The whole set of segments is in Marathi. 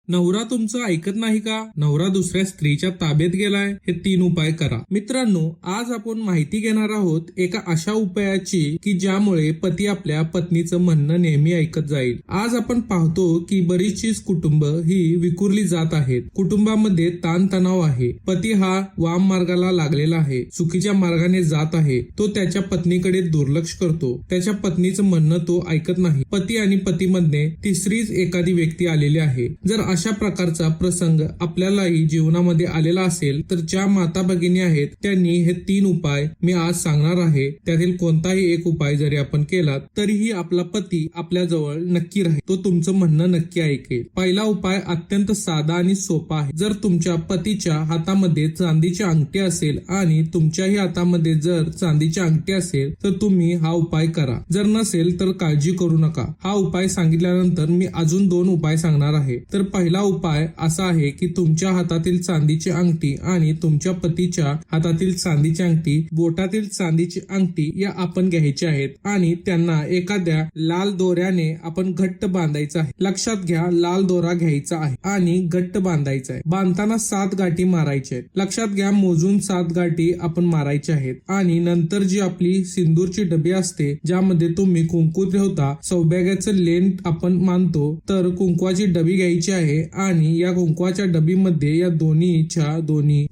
नवरा तुमचं ऐकत नाही का? नवरा दुसऱ्या स्त्रीच्या ताब्यात गेलाय? हे 3 उपाय करा. मित्रांनो, आज आपण माहिती घेणार आहोत एका अशा उपायाची की ज्यामुळे पती आपल्या पत्नीचं म्हणणं नेहमी ऐकत जाईल. आज आपण पाहतो की बरीचशी कुटुंब ही विखुरली जात आहेत. कुटुंबामध्ये ताणतणाव आहे. पती हा वाम मार्गाला लागलेला आहे, चुकीच्या मार्गाने जात आहे. तो त्याच्या पत्नीकडे दुर्लक्ष करतो. त्याच्या पत्नीचं म्हणणं तो ऐकत नाही. पती आणि पतीमध्ये तिसरीच एखादी व्यक्ती आलेली आहे. जर अशा प्रकारचा प्रसंग आपल्यालाही जीवनामध्ये आलेला असेल तर ज्या माता भगिनी आहेत त्यांनी हे 3 उपाय मी आज सांगणार आहे. त्यातील कोणताही एक उपाय जरी आपण केला तरीही आपला पती आपल्या जवळ नक्की राहील. तो तुमचं म्हणणं नक्की ऐकेल. पहिला उपाय अत्यंत साधा आणि सोपा आहे. जर तुमच्या पतीच्या हातामध्ये चांदीची अंगठी असेल आणि तुमच्याही हातामध्ये जर चांदीची अंगठी असेल तर तुम्ही हा उपाय करा. जर नसेल तर काळजी करू नका. हा उपाय सांगितल्यानंतर मी अजून 2 उपाय सांगणार आहे. तर पहिला उपाय असा आहे की तुमच्या हातातील चांदीची अंगठी आणि तुमच्या पतीच्या हातातील चांदीची अंगठी, बोटातील चांदीची अंगठी या आपण घ्यायची आहेत आणि त्यांना एखाद्या लाल दोऱ्याने आपण घट्ट बांधायचं आहे. लक्षात घ्या, लाल दोरा घ्यायचा आहे आणि घट्ट बांधायचा आहे. बांधताना 7 गाठी मारायच्या आहेत. लक्षात घ्या, मोजून 7 गाठी आपण मारायच्या आहेत. आणि नंतर जी आपली सिंदूरची डबी असते ज्यामध्ये तुम्ही कुंकू ठेवता, सौभाग्याचं लेन आपण मानतो, तर कुंकवाची डबी घ्यायची आहे आणि या कुंकवाच्या डबीमध्ये या दोन्ही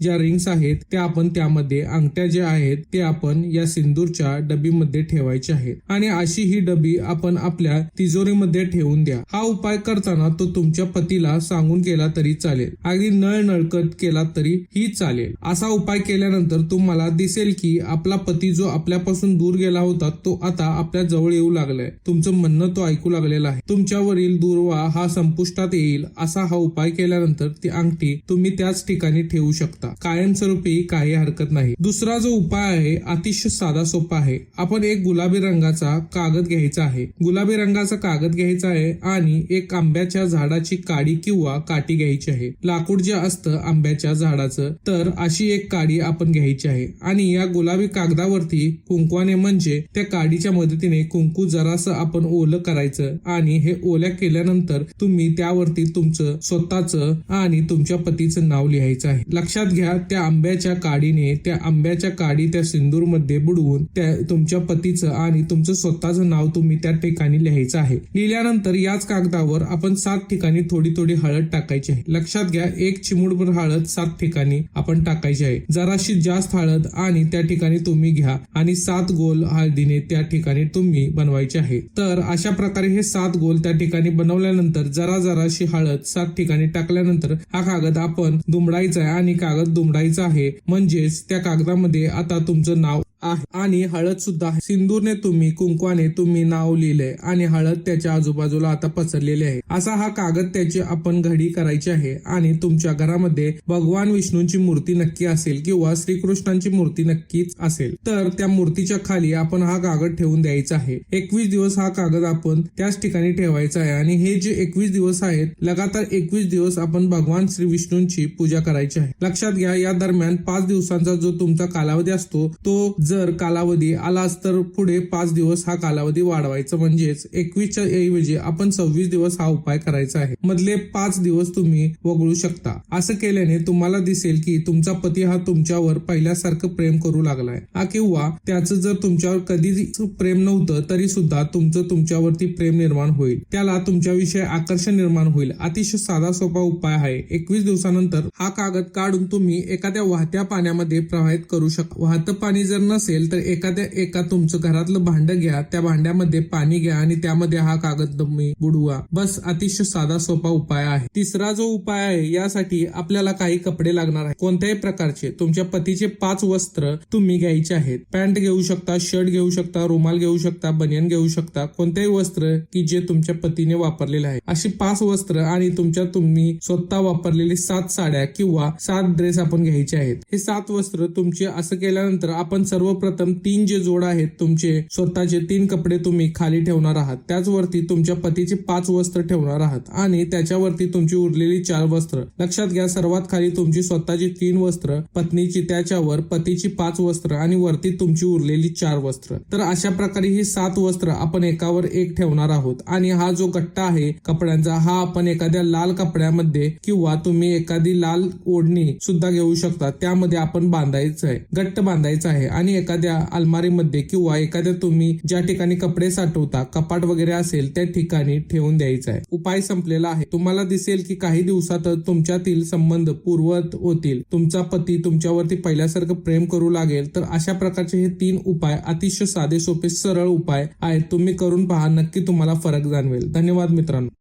ज्या रिंग्स आहेत त्या आपण त्यामध्ये, अंगठ्या ज्या आहेत ते आपण या सिंदूरच्या डबीमध्ये ठेवायचे आहेत आणि अशी ही डबी आपण आपल्या तिजोरीमध्ये ठेवून द्या. हा उपाय करताना तो तुमच्या पतीला सांगून केला तरी चालेल, अगदी नळकत केला तरी ही चालेल. असा उपाय केल्यानंतर तुम्हाला दिसेल की आपला पती जो आपल्यापासून दूर गेला होता तो आता आपल्या जवळ येऊ लागलाय. तुमचं म्हणणं तो ऐकू लागलेला आहे. तुमच्यावरील दुर्वा हा संपुष्टात येईल. असा हा उपाय केल्यानंतर ती अंगठी तुम्ही त्याच ठिकाणी ठेवू शकता. कायमस्वरूपी काही हरकत नाही. दुसरा जो उपाय आहे अतिशय साधा सोपा आहे. आपण एक गुलाबी रंगाचा कागद घ्यायचा आहे. गुलाबी रंगाचा कागद घ्यायचा आहे आणि एक आंब्याच्या झाडाची काडी किंवा काठी घ्यायची आहे. लाकूड जे असतं आंब्याच्या झाडाचं, तर अशी एक काडी आपण घ्यायची आहे आणि या गुलाबी कागदावरती कुंकवाने म्हणजे त्या काडीच्या मदतीने कुंकू जरासं आपण ओलं करायचं आणि हे ओल्या केल्यानंतर तुम्ही त्यावरती तुमचं स्वतःचं आणि तुमच्या पतीचं नाव लिहायचं आहे. लक्षात घ्या, त्या आंब्याच्या काडी त्या सिंदूर मध्ये बुडवून त्या तुमच्या पतीचं आणि तुमचं स्वतःचं नाव तुम्ही त्या ठिकाणी लिहायचं आहे. लिहिल्यानंतर याच कागदावर आपण 7 ठिकाणी थोडी थोडी हळद टाकायची आहे. लक्षात घ्या, 1 चिमूटभर हळद 7 ठिकाणी आपण टाकायची आहे. जराशी जास्त हळद आणि त्या ठिकाणी तुम्ही घ्या आणि 7 गोल हळदीने त्या ठिकाणी तुम्ही बनवायचे आहे. तर अशा प्रकारे हे 7 गोल त्या ठिकाणी बनवल्यानंतर जराशी हळद 7 ठिकाणी टाकल्यानंतर हा कागद आपण दुमडायचा आहे आणि कागद दुमडायचा आहे म्हणजेच त्या कागदामध्ये आता तुमचं नाव आहे आणि हळद सुद्धा आहे. सिंदूरने तुम्ही, कुंकवाने तुम्ही नाव लिहिलंय आणि हळद त्याच्या आजूबाजूला आता पसरलेली आहे. असा हा कागद त्याची आपण घडी करायची आहे आणि तुमच्या घरामध्ये भगवान विष्णूंची मूर्ती नक्की असेल किंवा श्रीकृष्णांची मूर्ती नक्कीच असेल तर त्या मूर्तीच्या खाली आपण हा कागद ठेवून द्यायचा आहे. 21 दिवस हा कागद आपण त्याच ठिकाणी ठेवायचा आहे आणि हे जे 21 दिवस आहेत, लगातार 21 दिवस आपण भगवान श्री विष्णूंची पूजा करायची आहे. लक्षात घ्या, या दरम्यान 5 दिवसांचा जो तुमचा कालावधी असतो तो जर कालावधी आलाच तर पुढे 5 दिवस हा कालावधी वाढवायचा, म्हणजेच 21च्या ऐवजी आपण 26 दिवस हा उपाय करायचा आहे. मधले 5 दिवस तुम्ही वगळू शकता. असं केल्याने तुम्हाला दिसेल की तुमचा पती हा तुमच्यावर पहिल्यासारखं प्रेम करू लागलाय किंवा त्याचं जर तुमच्यावर कधीच प्रेम नव्हतं तरी सुद्धा तुमच्यावरती प्रेम निर्माण होईल. त्याला तुमच्याविषयी आकर्षण निर्माण होईल. अतिशय साधा सोपा उपाय आहे. 21 दिवसानंतर हा कागद काढून तुम्ही एखाद्या वाहत्या पाण्यामध्ये प्रवाहित करू शकता. वाहतं पाणी जर नसेल तर एका तुमचं घरातलं भांड घ्या, त्या भांड्यामध्ये पाणी घ्या आणि त्यामध्ये हा कागद तुम्ही बुडवा. बस, अतिशय साधा सोपा उपाय आहे. तिसरा जो उपाय आहे यासाठी आपल्याला काही कपडे लागणार आहेत. कोणत्याही प्रकारचे तुमच्या पतीचे 5 वस्त्र तुम्ही घ्यायचे आहेत. पॅन्ट घेऊ शकता, शर्ट घेऊ शकता, रुमाल घेऊ शकता, बनियन घेऊ शकता, कोणतेही वस्त्र की जे तुमच्या पतीने वापरलेले आहे. अशी 5 वस्त्र आणि तुम्ही स्वतः वापरलेली 7 साड्या किंवा 7 ड्रेस आपण घ्यायचे आहेत. हे 7 वस्त्र तुमचे असं केल्यानंतर आपण सर्व सर्वप्रथम 3 जे जोड आहेत तुमचे स्वतःचे 3 कपडे तुम्ही खाली ठेवणार आहात. त्याचवरती तुमच्या पतीचे 5 वस्त्र ठेवणार आहात आणि त्याच्यावरती तुमची उरलेली 4 वस्त्र. लक्षात घ्या, सर्वात खाली तुमची स्वतःची 3 वस्त्र, पत्नीची, त्याच्यावर पतीची 5 वस्त्र आणि वरती तुमची उरलेली 4 वस्त्र. तर अशा प्रकारे ही 7 वस्त्र आपण एकावर एक ठेवणार आहोत. आणि हा जो गट्टा आहे कपड्यांचा, हा आपण एखाद्या लाल कपड्यामध्ये किंवा तुम्ही एखादी लाल ओढणी सुद्धा घेऊ शकता, त्यामध्ये आपण बांधायचं आहे, घट्ट बांधायचं आहे आणि एखाद्या अलमारीमध्ये किंवा एखाद्या तुम्ही ज्या ठिकाणी कपडे साठवता, कपाट वगैरे असेल त्या ठिकाणी ठेवून द्यायचं आहे. उपाय संपलेला आहे. तुम्हाला दिसेल की काही दिवसातच तुमच्यातील संबंध पूर्ववत होतील. तुमचा पती तुमच्यावरती पहिल्यासारखं प्रेम करू लागेल. तर अशा प्रकारचे हे 3 उपाय अतिशय साधे सोपे सरळ उपाय आहेत. तुम्ही करून पहा, नक्की तुम्हाला फरक जाणवेल. धन्यवाद मित्रांनो.